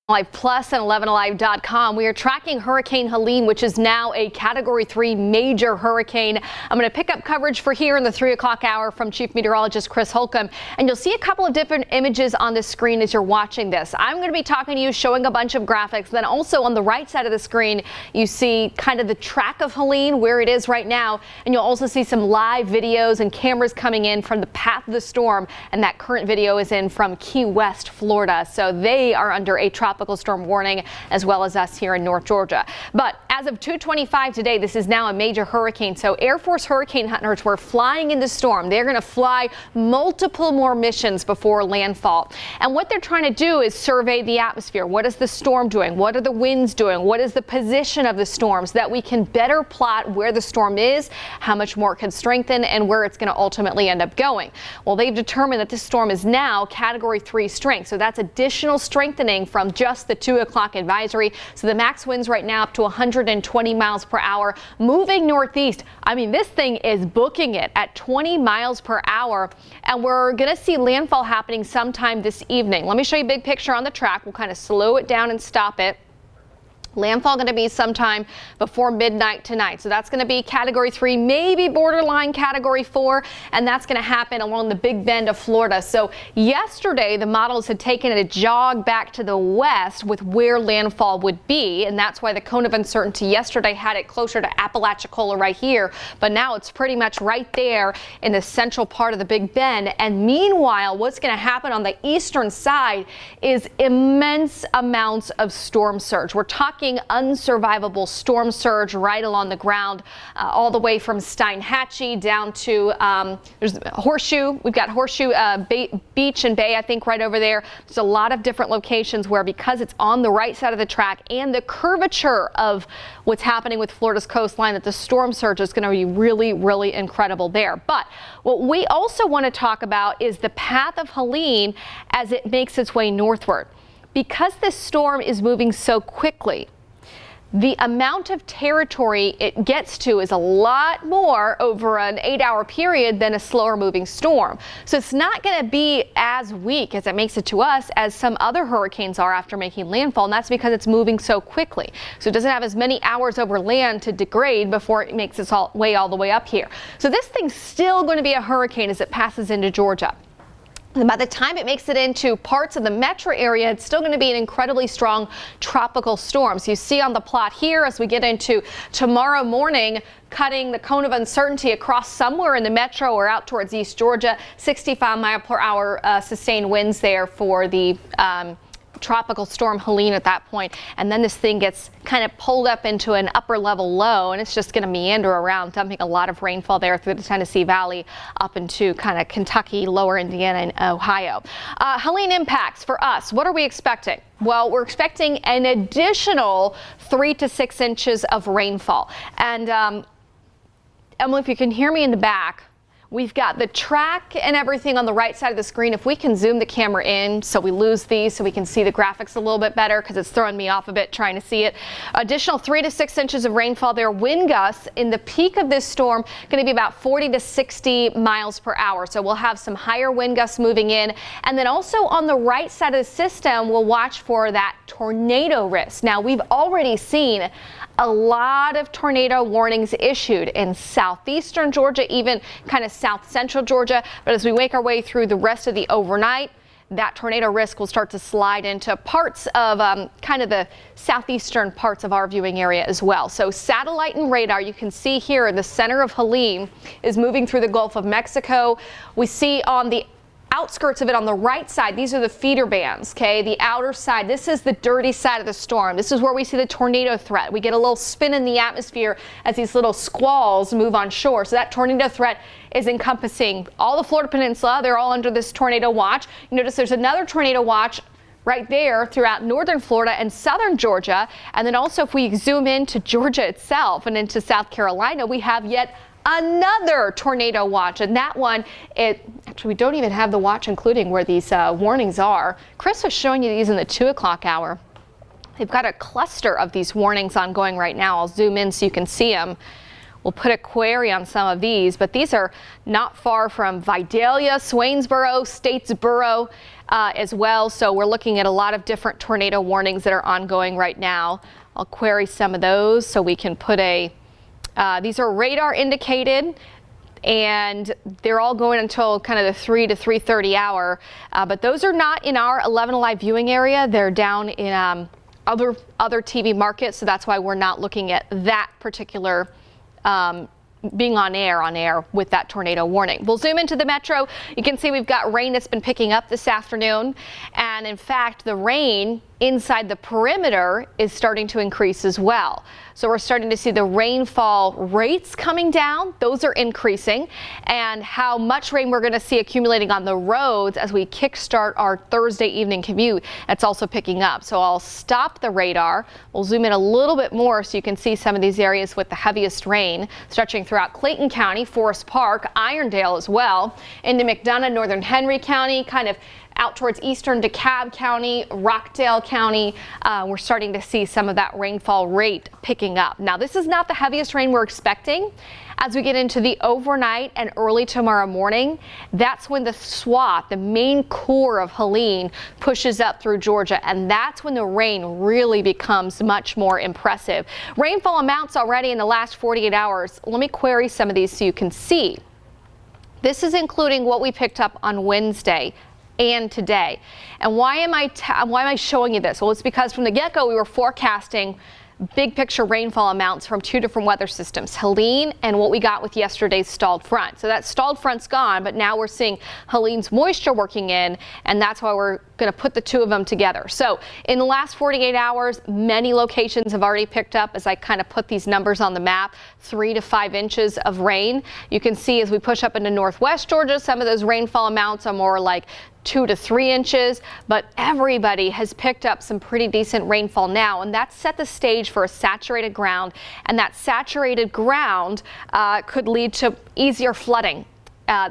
Live Plus and 11alive.com. We are tracking Hurricane Helene, which is now a Category 3 major hurricane. I'm going to pick up coverage for here in the 3 o'clock hour from Chief Meteorologist Chris Holcomb, and you'll see a couple of different images on the screen as you're watching this. I'm going to be talking to you, showing a bunch of graphics. Then also on the right side of the screen, you see kind of the track of Helene, where it is right now, and you'll also see some live videos and cameras coming in from the path of the storm, and that current video is in from Key West, Florida. So they are under a tropical storm warning, as well as us here in North Georgia. But as of 2:25 today, this is now a major hurricane. So Air Force hurricane hunters were flying in the storm. They're going to fly multiple more missions before landfall. And what they're trying to do is survey the atmosphere. What is the storm doing? What are the winds doing? What is the position of the storm, so that we can better plot where the storm is, how much more it can strengthen, and where it's going to ultimately end up going. Well, they've determined that this storm is now Category 3 strength. So that's additional strengthening from just the 2 o'clock advisory. So the max winds right now up to 120 miles per hour, moving northeast. I mean, this thing is booking it at 20 miles per hour, and we're going to see landfall happening sometime this evening. Let me show you a big picture on the track. We'll kind of slow it down and stop it. Landfall going to be sometime before midnight tonight. So that's going to be Category 3, maybe borderline Category 4, and that's going to happen along the Big Bend of Florida. So yesterday, the models had taken a jog back to the west with where landfall would be, and that's why the cone of uncertainty yesterday had it closer to Apalachicola right here. But now it's pretty much right there in the central part of the Big Bend. And meanwhile, what's going to happen on the eastern side is immense amounts of storm surge. We're talking unsurvivable storm surge right along the ground, all the way from Steinhatchee down to there's Horseshoe. We've got Horseshoe Beach and Bay, I think, right over there. There's a lot of different locations where, because it's on the right side of the track and the curvature of what's happening with Florida's coastline, that the storm surge is going to be really, really incredible there. But what we also want to talk about is the path of Helene as it makes its way northward. Because this storm is moving so quickly, the amount of territory it gets to is a lot more over an 8-hour period than a slower moving storm. So it's not going to be as weak as it makes it to us as some other hurricanes are after making landfall, and that's because it's moving so quickly. So it doesn't have as many hours over land to degrade before it makes its way all the way up here. So this thing's still going to be a hurricane as it passes into Georgia. And by the time it makes it into parts of the metro area, it's still going to be an incredibly strong tropical storm. So you see on the plot here, as we get into tomorrow morning, cutting the cone of uncertainty across somewhere in the metro or out towards East Georgia, 65 mile per hour sustained winds there for the tropical storm Helene at that point. And then this thing gets kind of pulled up into an upper level low, and it's just going to meander around, dumping a lot of rainfall there through the Tennessee Valley up into kind of Kentucky, lower Indiana, and Ohio. Helene impacts for us. What are we expecting? Well, we're expecting an additional 3 to 6 inches of rainfall. And Emily, if you can hear me in the back, we've got the track and everything on the right side of the screen. If we can zoom the camera in so we lose these, so we can see the graphics a little bit better, because it's throwing me off a bit trying to see it. Additional 3 to 6 inches of rainfall there. Wind gusts in the peak of this storm going to be about 40 to 60 miles per hour. So we'll have some higher wind gusts moving in. And then also on the right side of the system, we'll watch for that tornado risk. Now, we've already seen a lot of tornado warnings issued in southeastern Georgia, even kind of south central Georgia. But as we make our way through the rest of the overnight, that tornado risk will start to slide into parts of kind of the southeastern parts of our viewing area as well. So satellite and radar, you can see here in the center of Helene is moving through the Gulf of Mexico. We see on the outskirts of it on the right side, these are the feeder bands, okay? The outer side, this is the dirty side of the storm. This is where we see the tornado threat. We get a little spin in the atmosphere as these little squalls move on shore. So that tornado threat is encompassing all the Florida Peninsula. They're all under this tornado watch. You notice there's another tornado watch right there throughout northern Florida and southern Georgia. And then also, if we zoom into Georgia itself and into South Carolina, we have yet another tornado watch, and that one, actually we don't even have the watch including where these warnings are. Chris was showing you these in the 2 o'clock hour. They've got a cluster of these warnings ongoing right now. I'll zoom in so you can see them. We'll put a query on some of these, but these are not far from Vidalia, Swainsboro, Statesboro. as well. So we're looking at a lot of different tornado warnings that are ongoing right now. I'll query some of those so we can put these are radar indicated, and they're all going until kind of the 3 to 3:30 hour. But those are not in our 11 Alive viewing area. They're down in other TV markets. So that's why we're not looking at that particular being on air with that tornado warning. We'll zoom into the metro. You can see we've got rain that's been picking up this afternoon. And in fact, the rain inside the perimeter is starting to increase as well. So we're starting to see the rainfall rates coming down. Those are increasing, and how much rain we're going to see accumulating on the roads as we kickstart our Thursday evening commute, that's also picking up. So I'll stop the radar. We'll zoom in a little bit more so you can see some of these areas with the heaviest rain stretching throughout Clayton County, Forest Park, Irondale as well, into McDonough, northern Henry County, kind of out towards eastern DeKalb County, Rockdale County. We're starting to see some of that rainfall rate picking up. Now, this is not the heaviest rain we're expecting. As we get into the overnight and early tomorrow morning, that's when the swath, the main core of Helene, pushes up through Georgia, and that's when the rain really becomes much more impressive. Rainfall amounts already in the last 48 hours. Let me query some of these so you can see. This is including what we picked up on Wednesday and today. And why am I showing you this? Well, it's because from the get-go we were forecasting big picture rainfall amounts from two different weather systems, Helene and what we got with yesterday's stalled front. So that stalled front's gone, but now we're seeing Helene's moisture working in, and that's why we're going to put the two of them together. So in the last 48 hours, many locations have already picked up, as I kind of put these numbers on the map, 3 to 5 inches of rain. You can see as we push up into northwest Georgia, some of those rainfall amounts are more like 2 to 3 inches, but everybody has picked up some pretty decent rainfall now, and that's set the stage for a saturated ground, and that saturated ground could lead to easier flooding.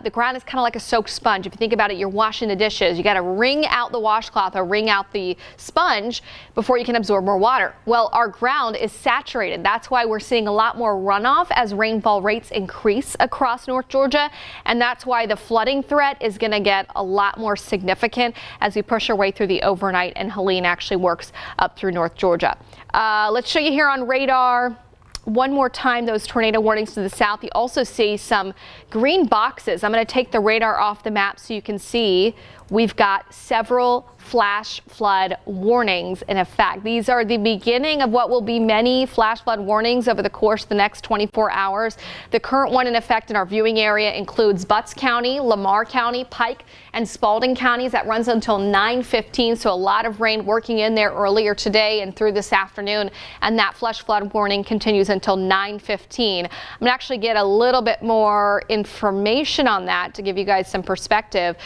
The ground is kind of like a soaked sponge. If you think about it, you're washing the dishes. You got to wring out the washcloth or wring out the sponge before you can absorb more water. Well, our ground is saturated. That's why we're seeing a lot more runoff as rainfall rates increase across North Georgia. And that's why the flooding threat is going to get a lot more significant as we push our way through the overnight and Helene actually works up through North Georgia. Let's show you here on radar one more time those tornado warnings to the south. You also see some green boxes. I'm going to take the radar off the map so you can see we've got several flash flood warnings in effect. These are the beginning of what will be many flash flood warnings over the course of the next 24 hours. The current one in effect in our viewing area includes Butts County, Lamar County, Pike, and Spalding counties. That runs until 9:15, so a lot of rain working in there earlier today and through this afternoon, and that flash flood warning continues until 9:15. I'm going to actually get a little bit more information on that to give you guys some perspective.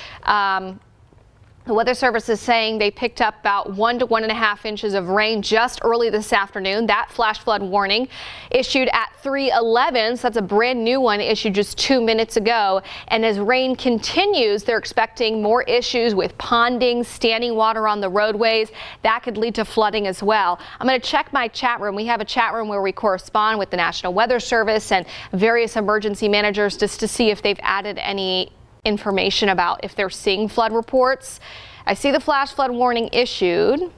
The Weather Service is saying they picked up about 1 to 1.5 inches of rain just early this afternoon. That flash flood warning issued at 3:11, so that's a brand new one issued just 2 minutes ago. And as rain continues, they're expecting more issues with ponding, standing water on the roadways. That could lead to flooding as well. I'm going to check my chat room. We have a chat room where we correspond with the National Weather Service and various emergency managers just to see if they've added any information about if they're seeing flood reports. I see the flash flood warning issued,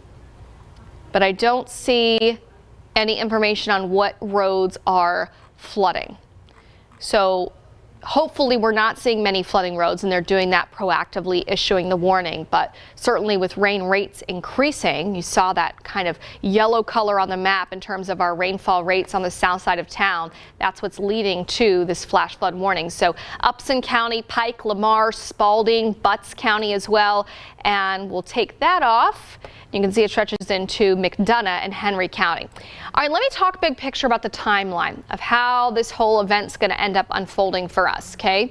but I don't see any information on what roads are flooding. So hopefully we're not seeing many flooding roads, and they're doing that proactively, issuing the warning. But certainly with rain rates increasing, you saw that kind of yellow color on the map in terms of our rainfall rates on the south side of town. That's what's leading to this flash flood warning. So Upson County, Pike, Lamar, Spalding, Butts County as well. And we'll take that off. You can see it stretches into McDonough and Henry County. All right, let me talk big picture about the timeline of how this whole event's going to end up unfolding for us, okay?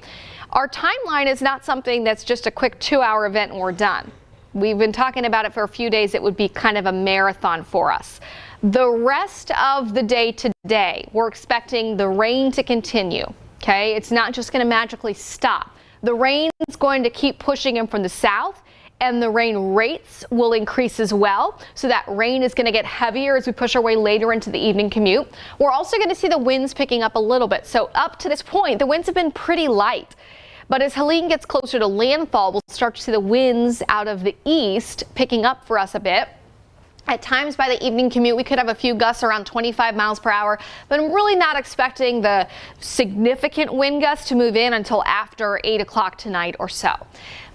Our timeline is not something that's just a quick 2-hour event and we're done. We've been talking about it for a few days. It would be kind of a marathon for us. The rest of the day today, we're expecting the rain to continue, okay? It's not just going to magically stop. The rain's going to keep pushing in from the south, and the rain rates will increase as well. So that rain is going to get heavier as we push our way later into the evening commute. We're also going to see the winds picking up a little bit. So up to this point, the winds have been pretty light. But as Helene gets closer to landfall, we'll start to see the winds out of the east picking up for us a bit. At times by the evening commute, we could have a few gusts around 25 miles per hour, but I'm really not expecting the significant wind gusts to move in until after 8 o'clock tonight or so.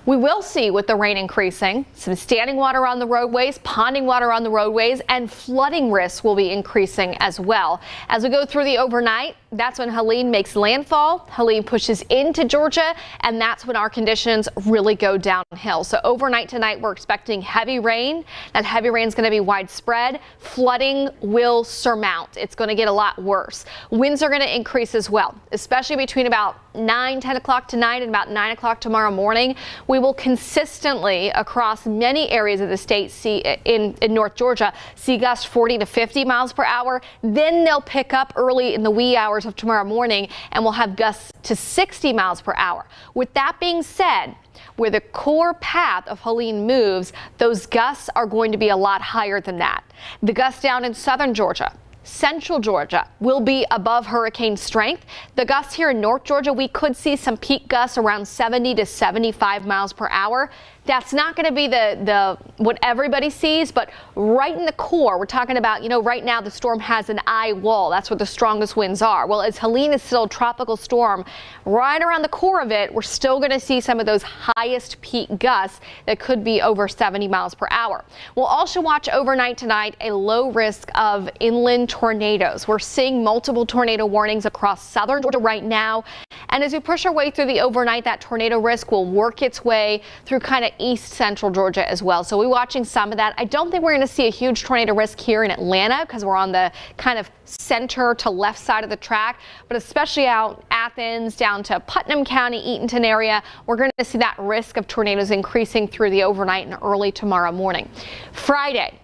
We will see, with the rain increasing, some standing water on the roadways, ponding water on the roadways, and flooding risks will be increasing as well. As we go through the overnight, that's when Helene makes landfall. Helene pushes into Georgia, and that's when our conditions really go downhill. So overnight tonight, we're expecting heavy rain. That heavy rain is going to be widespread. Flooding will surmount. It's going to get a lot worse. Winds are going to increase as well, especially between about 10 o'clock tonight and about 9 o'clock tomorrow morning. We will consistently, across many areas of the state, see in North Georgia, see gusts 40 to 50 miles per hour. Then they'll pick up early in the wee hours of tomorrow morning, and we'll have gusts to 60 miles per hour. With that being said, where the core path of Helene moves, those gusts are going to be a lot higher than that. The gusts down in southern Georgia, central Georgia will be above hurricane strength. The gusts here in North Georgia, we could see some peak gusts around 70 to 75 miles per hour. That's not going to be the what everybody sees, but right in the core, we're talking about, right now the storm has an eye wall. That's where the strongest winds are. Well, as Helene is still a tropical storm, right around the core of it, we're still going to see some of those highest peak gusts that could be over 70 miles per hour. We'll also watch overnight tonight a low risk of inland tornadoes. We're seeing multiple tornado warnings across southern Georgia right now. And as we push our way through the overnight, that tornado risk will work its way through kind of east central Georgia as well. So we're watching some of that. I don't think we're going to see a huge tornado risk here in Atlanta because we're on the kind of center to left side of the track, but especially out Athens down to Putnam County, Eatonton area, we're going to see that risk of tornadoes increasing through the overnight and early tomorrow morning. Friday,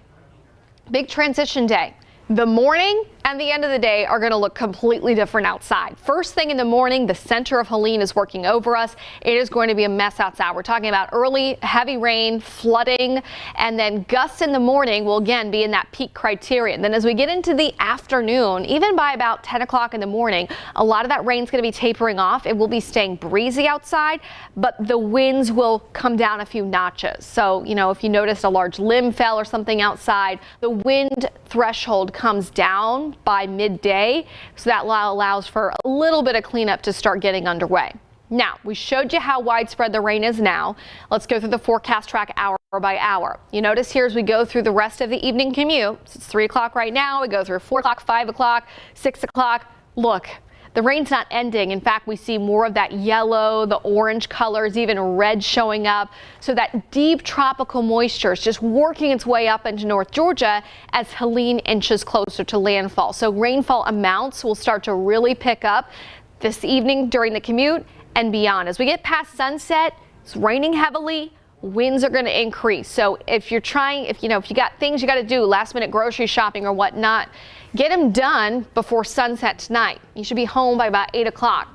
big transition day. The morning and the end of the day are going to look completely different outside. First thing in the morning, the center of Helene is working over us. It is going to be a mess outside. We're talking about early heavy rain, flooding, and then gusts in the morning will again be in that peak criterion. Then as we get into the afternoon, even by about 10 o'clock in the morning, a lot of that rain is going to be tapering off. It will be staying breezy outside, but the winds will come down a few notches. So, if you notice a large limb fell or something outside, the wind threshold comes down by midday, so that allows for a little bit of cleanup to start getting underway. Now, we showed you how widespread the rain is now. Let's go through the forecast track hour by hour. You notice here as we go through the rest of the evening commute, it's 3 o'clock right now, we go through 4 o'clock, 5 o'clock, 6 o'clock. Look, the rain's not ending. In fact, we see more of that yellow, the orange colors, even red showing up. So that deep tropical moisture is just working its way up into North Georgia as Helene inches closer to landfall. So rainfall amounts will start to really pick up this evening during the commute and beyond. As we get past sunset, it's raining heavily. Winds are going to increase. So if you got things you got to do, last minute grocery shopping or whatnot, get them done before sunset tonight. You should be home by about 8 o'clock.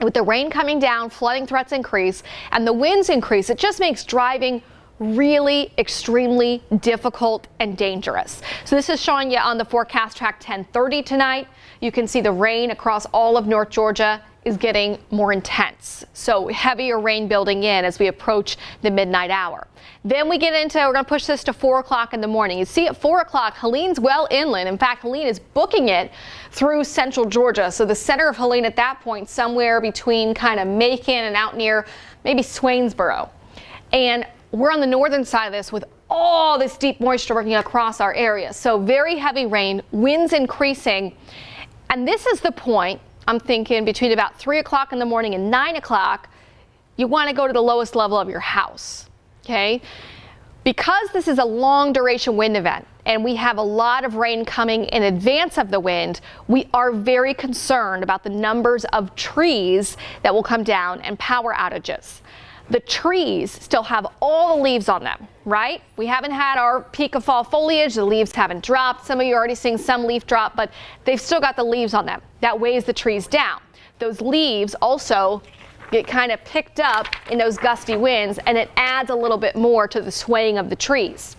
With the rain coming down, flooding threats increase, and the winds increase, it just makes driving really extremely difficult and dangerous. So this is showing you on the forecast track 10:30 tonight. You can see the rain across all of North Georgia is getting more intense. So heavier rain building in as we approach the midnight hour. Then we're going to push this to 4 o'clock in the morning. You see at 4 o'clock, Helene's well inland. In fact, Helene is booking it through central Georgia. So the center of Helene at that point, somewhere between kind of Macon and out near maybe Swainsboro. And we're on the northern side of this with all this deep moisture working across our area. So very heavy rain, winds increasing. And this is the point, I'm thinking, between about 3 o'clock in the morning and 9 o'clock, you want to go to the lowest level of your house, okay? Because this is a long duration wind event and we have a lot of rain coming in advance of the wind, we are very concerned about the numbers of trees that will come down and power outages. The trees still have all the leaves on them, right? We haven't had our peak of fall foliage. The leaves haven't dropped. Some of you are already seeing some leaf drop, but they've still got the leaves on them. That weighs the trees down. Those leaves also get kind of picked up in those gusty winds, and it adds a little bit more to the swaying of the trees.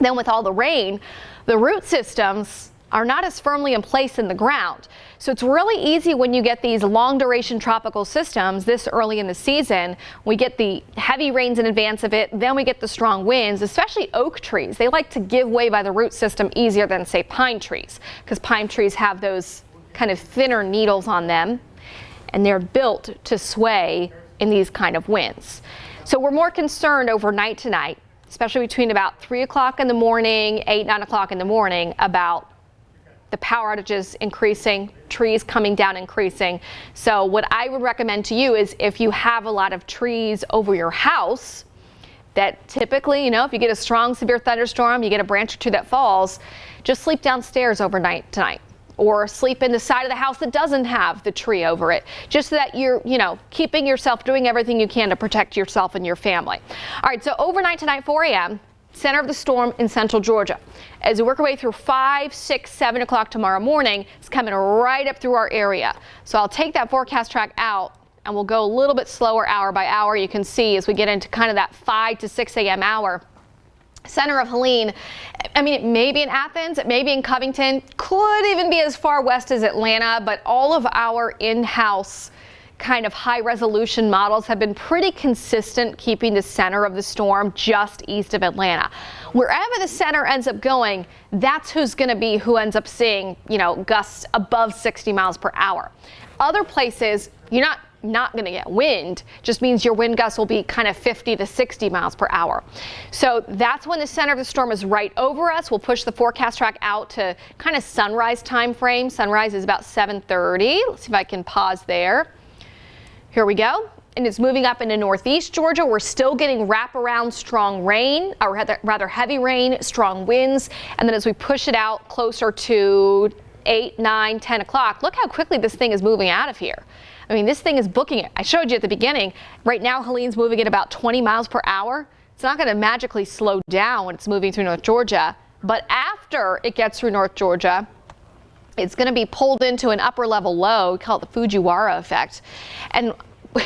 Then with all the rain, the root systems are not as firmly in place in the ground. So it's really easy when you get these long duration tropical systems this early in the season. We get the heavy rains in advance of it, then we get the strong winds, especially oak trees. They like to give way by the root system easier than, say, pine trees, because pine trees have those kind of thinner needles on them, and they're built to sway in these kind of winds. So we're more concerned overnight tonight, especially between about 3 o'clock in the morning, 8, 9 o'clock in the morning, about the power outages increasing, trees coming down increasing. So what I would recommend to you is if you have a lot of trees over your house, that typically, if you get a strong severe thunderstorm, you get a branch or two that falls, just sleep downstairs overnight tonight. Or sleep in the side of the house that doesn't have the tree over it, just so that you're, keeping yourself, doing everything you can to protect yourself and your family. All right, so overnight tonight, 4 a.m., center of the storm in central Georgia. As we work our way through 5, 6, 7 o'clock tomorrow morning, it's coming right up through our area. So I'll take that forecast track out and we'll go a little bit slower hour by hour. You can see as we get into kind of that 5 to 6 a.m. hour. Center of Helene, it may be in Athens, it may be in Covington, could even be as far west as Atlanta, but all of our in-house kind of high resolution models have been pretty consistent keeping the center of the storm just east of Atlanta. Wherever the center ends up going, that's who ends up seeing, gusts above 60 miles per hour. Other places, you're not going to get wind, just means your wind gusts will be kind of 50 to 60 miles per hour. So that's when the center of the storm is right over us. We'll push the forecast track out to kind of sunrise time frame. Sunrise is about 7:30. Let's see if I can pause there. Here we go. And it's moving up into northeast Georgia. We're still getting wraparound strong rain, or rather heavy rain, strong winds. And then as we push it out closer to 8, 9, 10 o'clock, look how quickly this thing is moving out of here. This thing is booking it. I showed you at the beginning. Right now, Helene's moving at about 20 miles per hour. It's not going to magically slow down when it's moving through North Georgia. But after it gets through North Georgia, it's going to be pulled into an upper level low. We call it the Fujiwara effect. And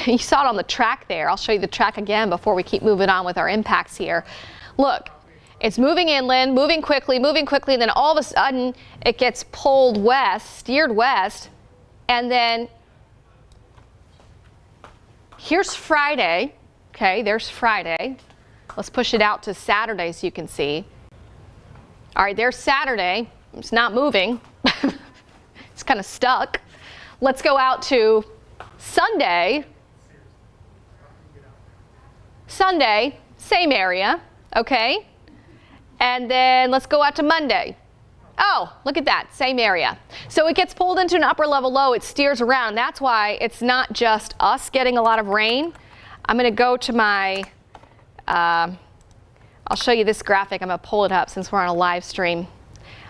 you saw it on the track there. I'll show you the track again before we keep moving on with our impacts here. Look, it's moving inland, moving quickly, and then all of a sudden it gets pulled west, steered west, and then here's Friday. Okay, there's Friday. Let's push it out to Saturday so you can see. All right, there's Saturday. It's not moving. It's kind of stuck. Let's go out to Sunday. Sunday, same area, okay? And then let's go out to Monday. Oh, look at that, same area. So it gets pulled into an upper level low, it steers around. That's why it's not just us getting a lot of rain. I'm gonna go to my, I'll show you this graphic. I'm gonna pull it up since we're on a live stream.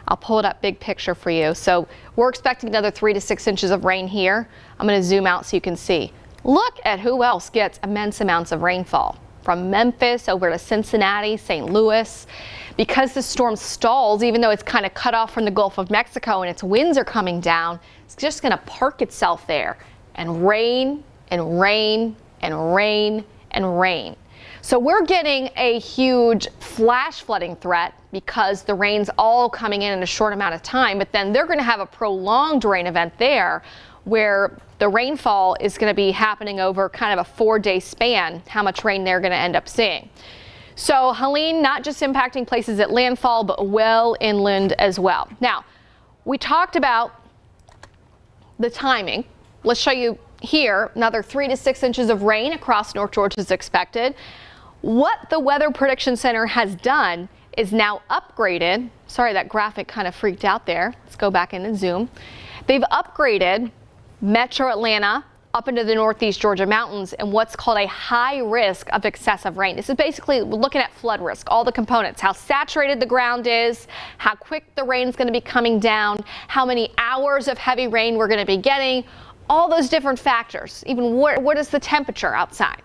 I'll pull it up big picture for you. So we're expecting another 3 to 6 inches of rain here. I'm gonna zoom out so you can see. Look at who else gets immense amounts of rainfall. From Memphis over to Cincinnati, St. Louis. Because the storm stalls, even though it's kind of cut off from the Gulf of Mexico and its winds are coming down, it's just going to park itself there and rain and rain and rain and rain. So we're getting a huge flash flooding threat because the rain's all coming in a short amount of time, but then they're going to have a prolonged rain event there where the rainfall is going to be happening over kind of a 4-day span, how much rain they're going to end up seeing. So Helene not just impacting places at landfall, but well inland as well. Now, we talked about the timing. Let's show you here another 3 to 6 inches of rain across North Georgia is expected. What the Weather Prediction Center has done is now upgraded. Sorry, that graphic kind of freaked out there. Let's go back in and zoom. They've upgraded Metro Atlanta up into the northeast Georgia mountains and what's called a high risk of excessive rain. This is basically looking at flood risk, all the components, how saturated the ground is, how quick the rain's going to be coming down, how many hours of heavy rain we're going to be getting, all those different factors. Even what is the temperature outside?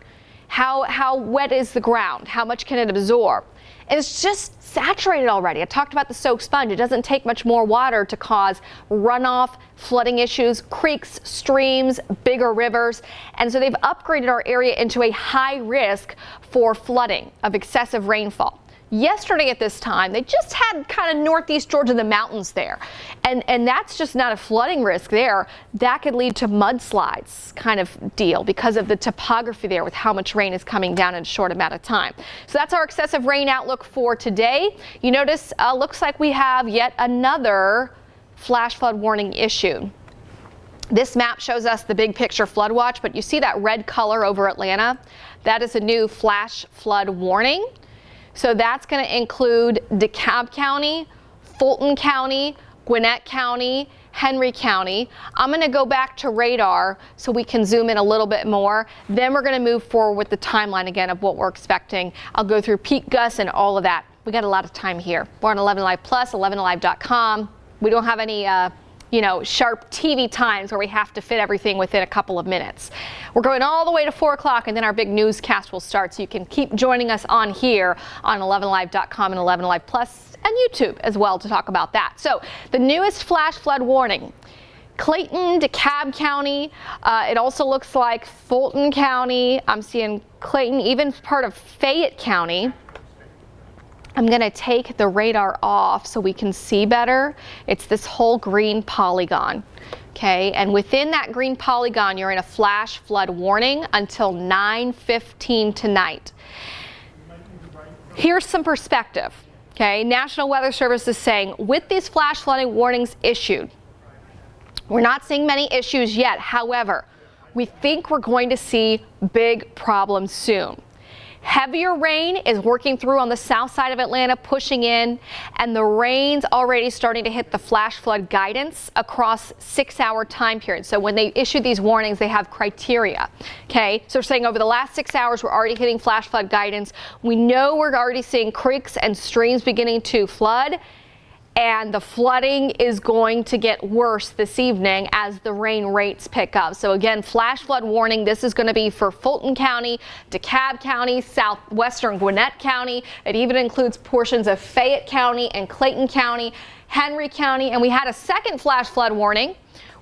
How wet is the ground? How much can it absorb? And it's just saturated already. I talked about the soak sponge. It doesn't take much more water to cause runoff, flooding issues, creeks, streams, bigger rivers. And so they've upgraded our area into a high risk for flooding of excessive rainfall. Yesterday at this time, they just had kind of northeast Georgia, the mountains there. And that's just not a flooding risk there. That could lead to mudslides kind of deal because of the topography there with how much rain is coming down in a short amount of time. So that's our excessive rain outlook for today. You notice, looks like we have yet another flash flood warning issued. This map shows us the big picture flood watch, but you see that red color over Atlanta? That is a new flash flood warning. So that's going to include DeKalb County, Fulton County, Gwinnett County, Henry County. I'm going to go back to radar so we can zoom in a little bit more. Then we're going to move forward with the timeline again of what we're expecting. I'll go through peak gusts and all of that. We got a lot of time here. We're on 11 Live Plus, 11alive.com. We don't have any sharp TV times where we have to fit everything within a couple of minutes. We're going all the way to 4 o'clock, and then our big newscast will start. So you can keep joining us on here on 11alive.com and 11 Alive Plus and YouTube as well to talk about that. So the newest flash flood warning. Clayton, DeKalb County. It also looks like Fulton County. I'm seeing Clayton, even part of Fayette County. I'm going to take the radar off so we can see better. It's this whole green polygon. Okay, and within that green polygon, you're in a flash flood warning until 9:15 tonight. Here's some perspective. Okay, National Weather Service is saying with these flash flooding warnings issued, we're not seeing many issues yet. However, we think we're going to see big problems soon. Heavier rain is working through on the south side of Atlanta, pushing in, and the rain's already starting to hit the flash flood guidance across 6-hour time periods. So when they issue these warnings, they have criteria. Okay, so we're saying over the last 6 hours, we're already hitting flash flood guidance. We know we're already seeing creeks and streams beginning to flood. And the flooding is going to get worse this evening as the rain rates pick up. So again, flash flood warning. This is going to be for Fulton County, DeKalb County, southwestern Gwinnett County. It even includes portions of Fayette County and Clayton County, Henry County. And we had a second flash flood warning.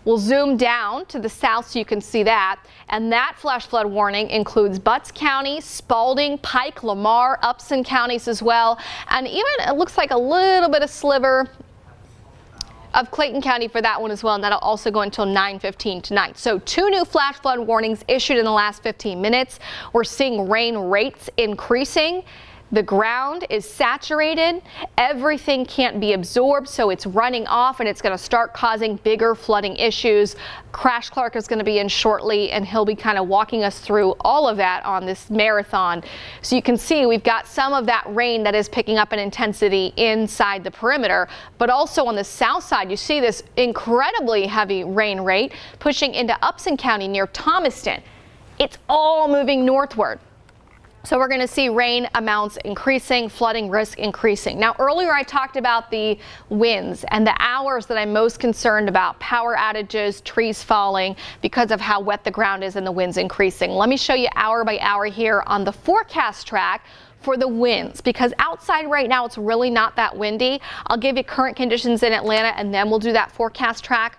We'll zoom down to the south so you can see that. And that flash flood warning includes Butts County, Spalding, Pike, Lamar, Upson counties as well. And even it looks like a little bit of sliver of Clayton County for that one as well. And that'll also go until 9:15 tonight. So 2 new flash flood warnings issued in the last 15 minutes. We're seeing rain rates increasing. The ground is saturated. Everything can't be absorbed, so it's running off and it's going to start causing bigger flooding issues. Crash Clark is going to be in shortly, and he'll be kind of walking us through all of that on this marathon. So you can see we've got some of that rain that is picking up in intensity inside the perimeter, but also on the south side, you see this incredibly heavy rain rate pushing into Upson County near Thomaston. It's all moving northward. So we're going to see rain amounts increasing, flooding risk increasing. Now, earlier I talked about the winds and the hours that I'm most concerned about, power outages, trees falling because of how wet the ground is and the winds increasing. Let me show you hour by hour here on the forecast track for the winds, because outside right now it's really not that windy. I'll give you current conditions in Atlanta and then we'll do that forecast track.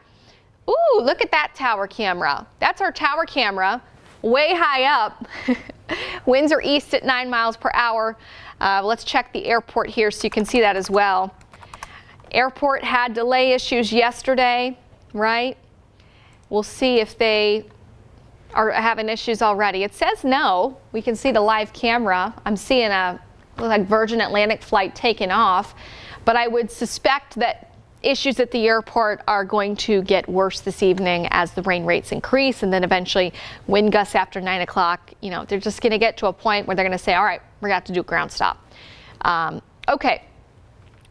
Ooh, look at that tower camera. That's our tower camera. Way high up. Winds are east at 9 miles per hour. Let's check the airport here so you can see that as well. Airport had delay issues yesterday, right? We'll see if they are having issues already. It says no. We can see the live camera. I'm seeing a like Virgin Atlantic flight taking off, but I would suspect that issues at the airport are going to get worse this evening as the rain rates increase, and then eventually wind gusts after 9 o'clock. You know, they're just going to get to a point where they're going to say, all right, we're going to have to do ground stop. Okay,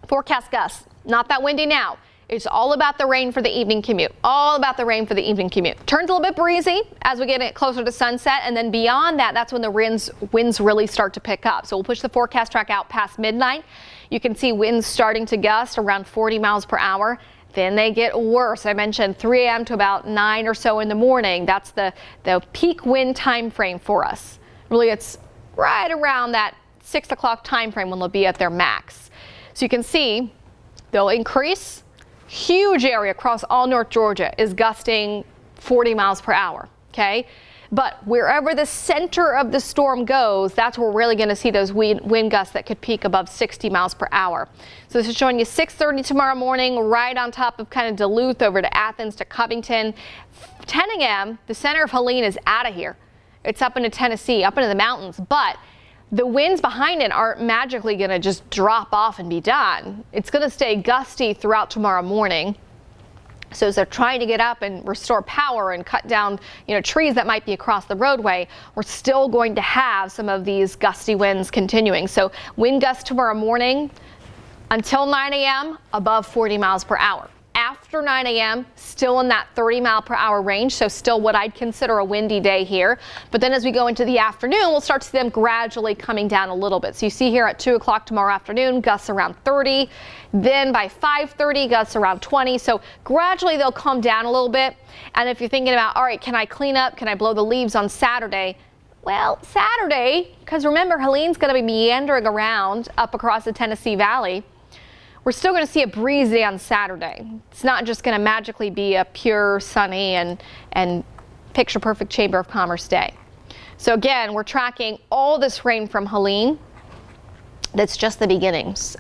forecast gusts. Not that windy now. It's all about the rain for the evening commute. All about the rain for the evening commute. Turns a little bit breezy as we get it closer to sunset, and then beyond that, that's when the winds really start to pick up. So we'll push the forecast track out past midnight. You can see winds starting to gust around 40 miles per hour. Then they get worse. I mentioned 3 a.m. to about 9 or so in the morning. That's the peak wind time frame for us. Really, it's right around that 6 o'clock time frame when they'll be at their max. So you can see they'll increase. Huge area across all North Georgia is gusting 40 miles per hour. Okay. But wherever the center of the storm goes, that's where we're really going to see those wind gusts that could peak above 60 miles per hour. So this is showing you 6:30 tomorrow morning, right on top of kind of Duluth over to Athens to Covington. 10 a.m., the center of Helene is out of here. It's up into Tennessee, up into the mountains, but the winds behind it aren't magically going to just drop off and be done. It's going to stay gusty throughout tomorrow morning. So as they're trying to get up and restore power and cut down, trees that might be across the roadway, we're still going to have some of these gusty winds continuing. So wind gusts tomorrow morning until 9 a.m. above 40 miles per hour. After 9 a.m., still in that 30 mile per hour range, so still what I'd consider a windy day here. But then as we go into the afternoon, we'll start to see them gradually coming down a little bit. So you see here at 2 o'clock tomorrow afternoon, gusts around 30. Then by 5:30, gusts around 20. So gradually they'll calm down a little bit. And if you're thinking about, all right, can I clean up? Can I blow the leaves on Saturday? Well, Saturday, because remember, Helene's going to be meandering around up across the Tennessee Valley. We're still going to see a breeze day on Saturday. It's not just going to magically be a pure, sunny, and picture-perfect Chamber of Commerce day. So again, we're tracking all this rain from Helene. That's just the beginnings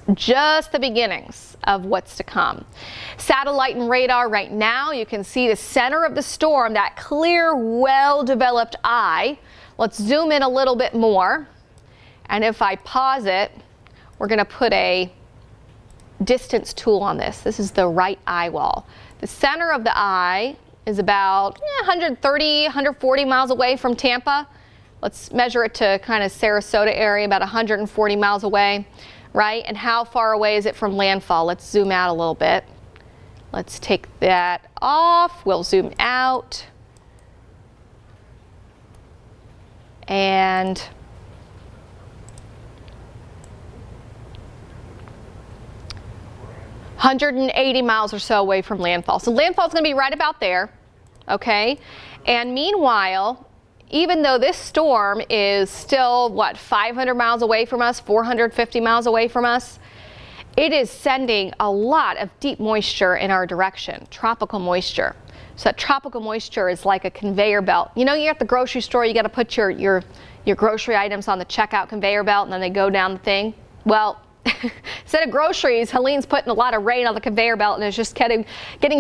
of what's to come. Satellite and radar right now, you can see the center of the storm, that clear, well-developed eye. Let's zoom in a little bit more. And if I pause it, we're going to put a distance tool on this. This is the right eye wall. The center of the eye is about 130, 140 miles away from Tampa. Let's measure it to kind of Sarasota area, about 140 miles away, right? And how far away is it from landfall? Let's zoom out a little bit. Let's take that off. We'll zoom out. And $180 miles or so away from landfall. So landfall is going to be right about there, okay? And meanwhile, even though this storm is still, 500 miles away from us, 450 miles away from us, it is sending a lot of deep moisture in our direction, tropical moisture. So that tropical moisture is like a conveyor belt. You're at the grocery store, you got to put your grocery items on the checkout conveyor belt and then they go down the thing. Well, instead of groceries, Helene's putting a lot of rain on the conveyor belt and it's just getting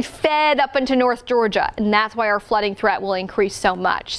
fed up into North Georgia. And that's why our flooding threat will increase so much.